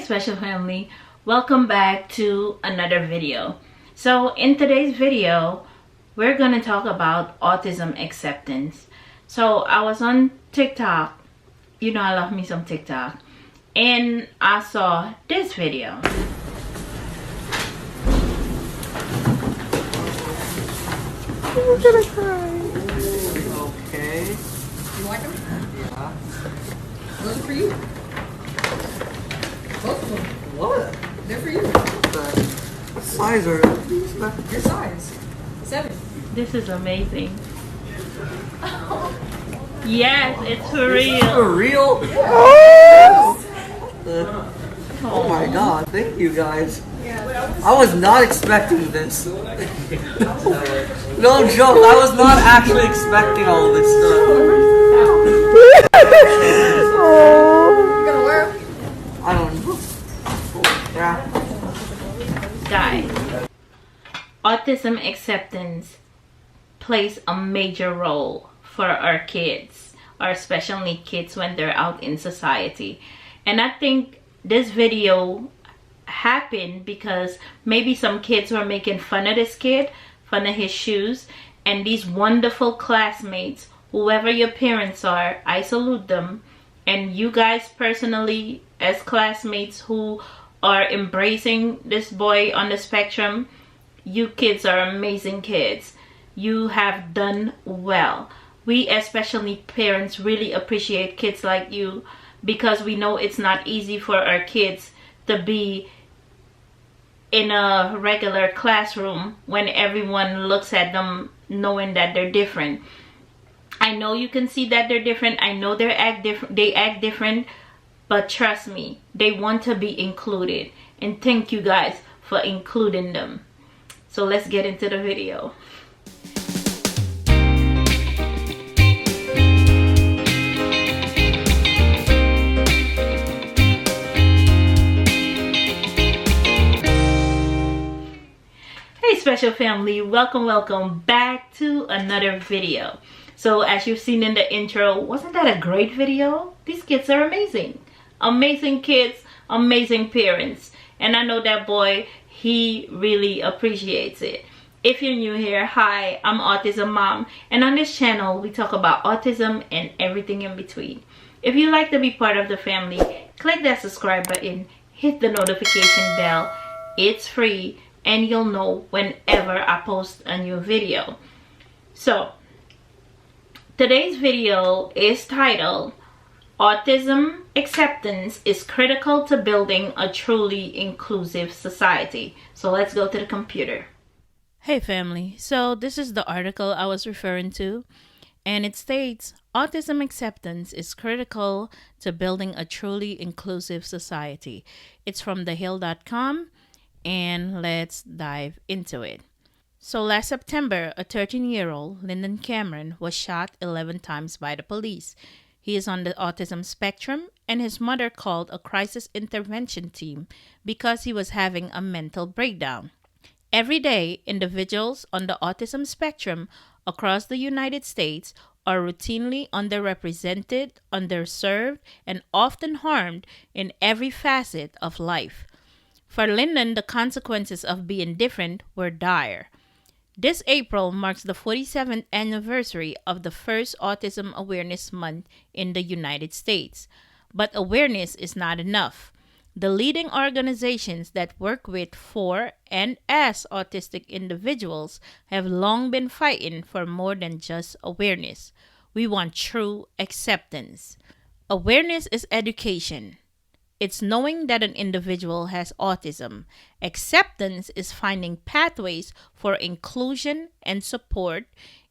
special family, welcome back to another video. So in today's video we're gonna talk about autism acceptance. So I was on TikTok, you know I love me some TikTok, and I saw this video. I'm gonna cry. Okay. You like them? Yeah. Those are for you. Both of them. What? They're for you. What size are these? Your size. 7. This is amazing. Yes, it's for real. For real? Yes. Oh my god, thank you guys. I was not expecting this. No joke, I was not actually expecting all this stuff. You gonna wear them? I don't know. Yeah. Guys, autism acceptance plays a major role for our kids, our special need kids, when they're out in society. And I think this video happened because maybe some kids were making fun of this kid, fun of his shoes, and these wonderful classmates, whoever your parents are, I salute them. And you guys personally as classmates who are embracing this boy on the spectrum, you kids are amazing kids. You have done well. We especially parents really appreciate kids like you, because we know it's not easy for our kids to be in a regular classroom when everyone looks at them knowing that they're different. I know you can see that they're different. I know they act different, but trust me, they want to be included. And thank you guys for including them. So let's get into the video. Special family, welcome back to another video. So as you've seen in the intro, wasn't that a great video? These kids are amazing kids, amazing parents, and I know that boy, he really appreciates it. If you're new here, hi, I'm Autism Mom, and on this channel we talk about autism and everything in between. If you'd like to be part of the family, click that subscribe button, hit the notification bell. It's free and you'll know whenever I post a new video. So today's video is titled Autism Acceptance is Critical to Building a Truly Inclusive Society. So let's go to the computer. Hey family, so this is the article I was referring to, and it states autism acceptance is critical to building a truly inclusive society. It's from thehill.com. And let's dive into it. So last September, a 13-year-old, Lyndon Cameron, was shot 11 times by the police. He is on the autism spectrum, and his mother called a crisis intervention team because he was having a mental breakdown. Every day, individuals on the autism spectrum across the United States are routinely underrepresented, underserved, and often harmed in every facet of life. For Lyndon, the consequences of being different were dire. This April marks the 47th anniversary of the first Autism Awareness Month in the United States. But awareness is not enough. The leading organizations that work with, for, and as autistic individuals have long been fighting for more than just awareness. We want true acceptance. Awareness is education. It's knowing that an individual has autism. Acceptance is finding pathways for inclusion and support,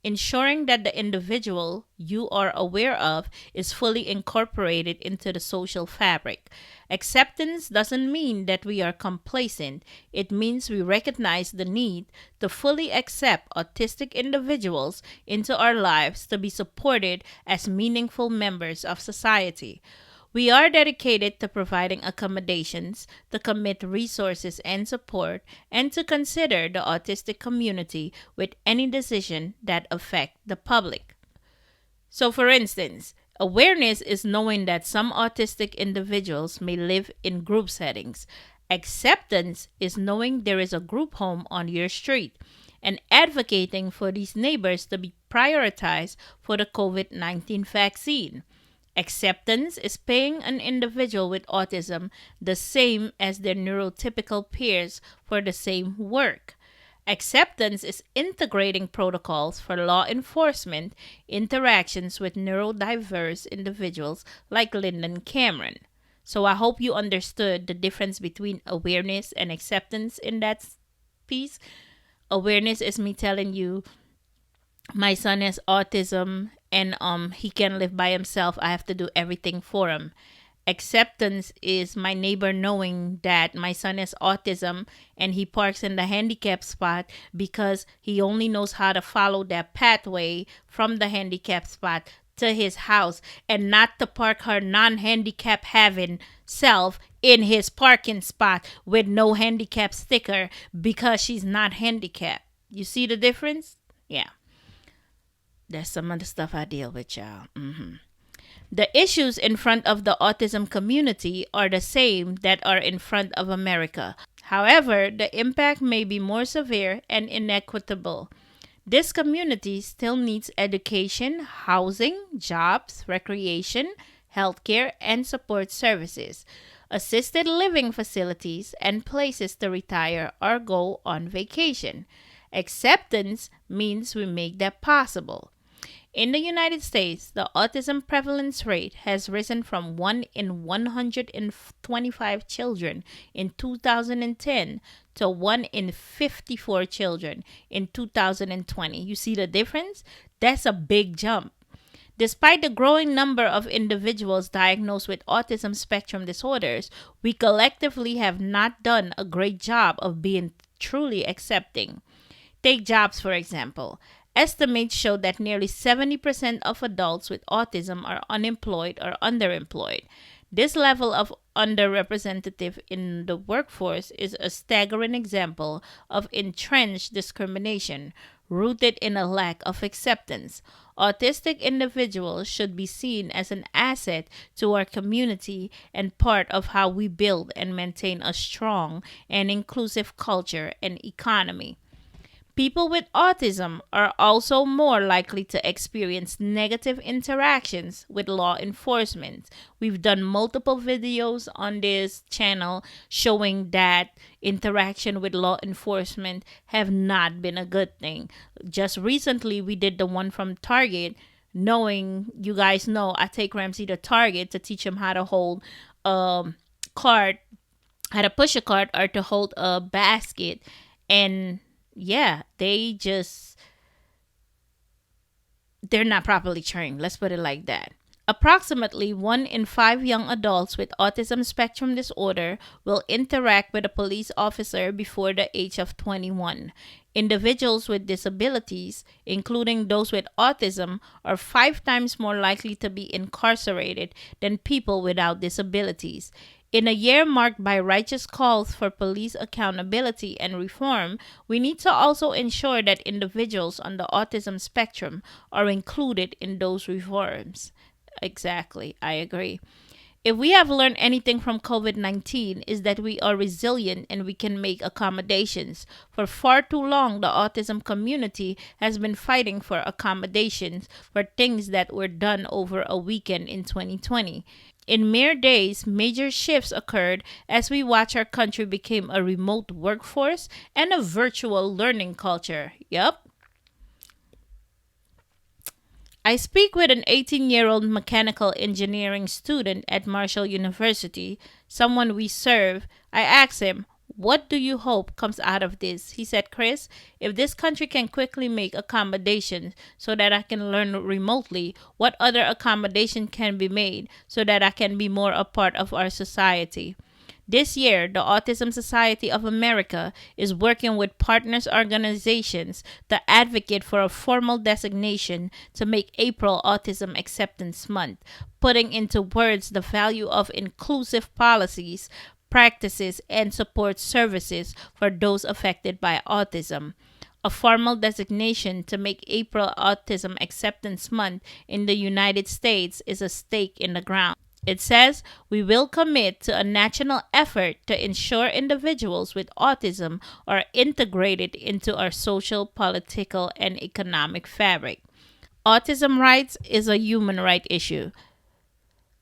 ensuring that the individual you are aware of is fully incorporated into the social fabric. Acceptance doesn't mean that we are complacent. It means we recognize the need to fully accept autistic individuals into our lives to be supported as meaningful members of society. We are dedicated to providing accommodations, to commit resources and support, and to consider the autistic community with any decision that affect the public. So for instance, Awareness is knowing that some autistic individuals may live in group settings. Acceptance is knowing there is a group home on your street and advocating for these neighbors to be prioritized for the COVID-19 vaccine. Acceptance is paying an individual with autism the same as their neurotypical peers for the same work. Acceptance is integrating protocols for law enforcement interactions with neurodiverse individuals like Lyndon Cameron. So I hope you understood the difference between awareness and acceptance in that piece. Awareness is me telling you my son has autism and he can live by himself. I have to do everything for him. Acceptance is my neighbor knowing that my son has autism and he parks in the handicap spot because he only knows how to follow that pathway from the handicap spot to his house and not to park her non-handicap having self in his parking spot with no handicap sticker because she's not handicapped. You see the difference? Yeah. That's some of the stuff I deal with, y'all. The issues in front of the autism community are the same that are in front of America. However, the impact may be more severe and inequitable. This community still needs education, housing, jobs, recreation, healthcare, and support services, assisted living facilities, and places to retire or go on vacation. Acceptance means we make that possible. In the United States, the autism prevalence rate has risen from 1 in 125 children in 2010 to 1 in 54 children in 2020. You see the difference? That's a big jump. Despite the growing number of individuals diagnosed with autism spectrum disorders, we collectively have not done a great job of being truly accepting. Take jobs, for example. Estimates show that nearly 70% of adults with autism are unemployed or underemployed. This level of underrepresentation in the workforce is a staggering example of entrenched discrimination rooted in a lack of acceptance. Autistic individuals should be seen as an asset to our community and part of how we build and maintain a strong and inclusive culture and economy. People with autism are also more likely to experience negative interactions with law enforcement. We've done multiple videos on this channel showing that interaction with law enforcement have not been a good thing. Just recently, we did the one from Target, knowing you guys know I take Ramsey to Target to teach him how to hold a cart, how to push a cart or to hold a basket. And yeah, they're not properly trained. Let's put it like that. Approximately 1 in 5 young adults with autism spectrum disorder will interact with a police officer before the age of 21. Individuals with disabilities, including those with autism, are 5 times more likely to be incarcerated than people without disabilities. In a year marked by righteous calls for police accountability and reform, we need to also ensure that individuals on the autism spectrum are included in those reforms. Exactly, I agree. If we have learned anything from COVID-19 is that we are resilient and we can make accommodations. For far too long, the autism community has been fighting for accommodations for things that were done over a weekend in 2020. In mere days, major shifts occurred as we watch our country become a remote workforce and a virtual learning culture. Yup. I speak with an 18-year-old mechanical engineering student at Marshall University, someone we serve. I asked him, "What do you hope comes out of this?" He said, "Chris, if this country can quickly make accommodations so that I can learn remotely, what other accommodation can be made so that I can be more a part of our society?" This year, the Autism Society of America is working with partners organizations to advocate for a formal designation to make April Autism Acceptance Month, putting into words the value of inclusive policies, practices, and support services for those affected by autism. A formal designation to make April Autism Acceptance Month in the United States is a stake in the ground. It says, we will commit to a national effort to ensure individuals with autism are integrated into our social, political, and economic fabric. Autism rights is a human right issue.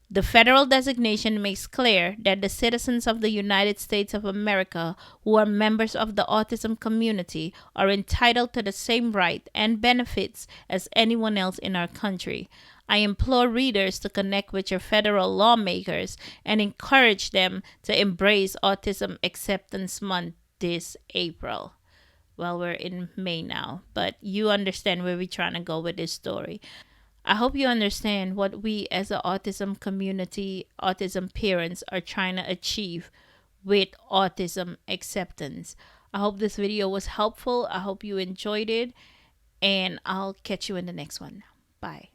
The federal designation makes clear that the citizens of the United States of America who are members of the autism community are entitled to the same rights and benefits as anyone else in our country. I implore readers to connect with your federal lawmakers and encourage them to embrace Autism Acceptance Month this April. Well, we're in May now, but you understand where we're trying to go with this story. I hope you understand what we as an autism community, autism parents are trying to achieve with autism acceptance. I hope this video was helpful. I hope you enjoyed it, and I'll catch you in the next one. Bye.